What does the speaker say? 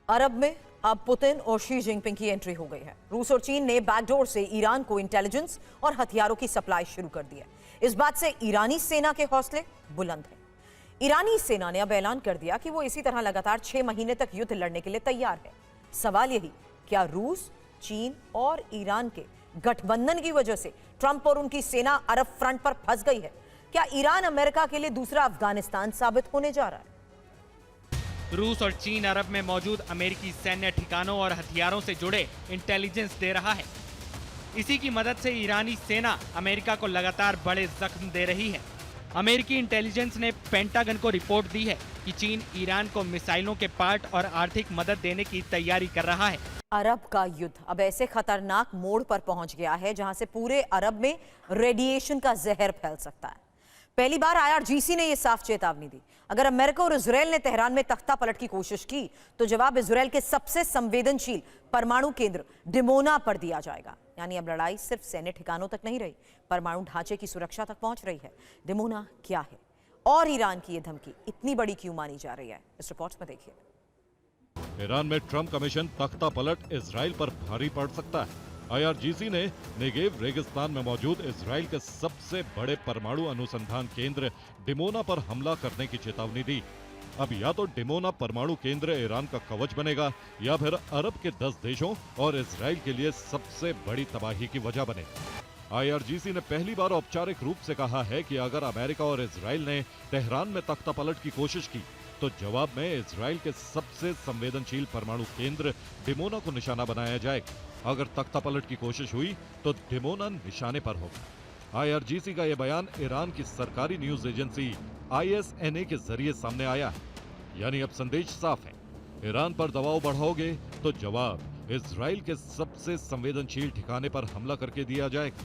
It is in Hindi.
अरब में अब पुतिन और शी जिनपिंग की एंट्री हो गई है। रूस और चीन ने बैकडोर से ईरान को इंटेलिजेंस और हथियारों की सप्लाई शुरू कर दी है। इस बात से ईरानी सेना के हौसले बुलंद हैं। ईरानी सेना ने अब ऐलान कर दिया कि वो इसी तरह लगातार 6 महीने तक युद्ध लड़ने के लिए तैयार है। सवाल यही, क्या रूस, चीन और ईरान के गठबंधन की वजह से ट्रंप और उनकी सेना अरब फ्रंट पर फंस गई है? क्या ईरान अमेरिका के लिए दूसरा अफगानिस्तान साबित होने जा रहा है? रूस और चीन अरब में मौजूद अमेरिकी सैन्य ठिकानों और हथियारों से जुड़े इंटेलिजेंस दे रहा है। इसी की मदद से ईरानी सेना अमेरिका को लगातार बड़े जख्म दे रही है। अमेरिकी इंटेलिजेंस ने पेंटागन को रिपोर्ट दी है कि चीन ईरान को मिसाइलों के पार्ट और आर्थिक मदद देने की तैयारी कर रहा है। अरब का युद्ध अब ऐसे खतरनाक मोड़ पर पहुंच गया है जहां से पूरे अरब में रेडिएशन का जहर फैल सकता है। पहली बार आईआरजीसी ने यह साफ चेतावनी दी, अगर अमेरिका और इजरायल ने तेहरान में तख्ता पलट की कोशिश की तो जवाब इजरायल के सबसे संवेदनशील परमाणु केंद्र डिमोना पर दिया जाएगा। यानी अब लड़ाई सिर्फ सैन्य ठिकानों तक नहीं रही, परमाणु ढांचे की सुरक्षा तक पहुंच रही है। डिमोना क्या है और ईरान की यह धमकी इतनी बड़ी क्यों मानी जा रही है, इस रिपोर्ट में देखिए। ईरान में ट्रंप कमीशन तख्ता पलट इजराइल पर भारी पड़ सकता है। आईआरजीसी ने नेगेव रेगिस्तान में मौजूद इजराइल के सबसे बड़े परमाणु अनुसंधान केंद्र डिमोना पर हमला करने की चेतावनी दी। अब या तो डिमोना परमाणु केंद्र ईरान का कवच बनेगा या फिर अरब के 10 देशों और इजराइल के लिए सबसे बड़ी तबाही की वजह बने। आईआरजीसी ने पहली बार औपचारिक रूप से कहा है कि अगर अमेरिका और इजराइल ने तेहरान में तख्ता पलट की कोशिश की तो जवाब में इजराइल के सबसे संवेदनशील परमाणु केंद्र डिमोना को निशाना बनाया जाएगा। अगर तख्ता पलट की कोशिश हुई तो डिमोना निशाने पर होगा। आईआरजीसी का यह बयान ईरान की सरकारी न्यूज एजेंसी ISNA के जरिए सामने आया है। यानी अब संदेश साफ है, ईरान पर दबाव बढ़ाओगे तो जवाब इजराइल के सबसे संवेदनशील ठिकाने पर हमला करके दिया जाएगा।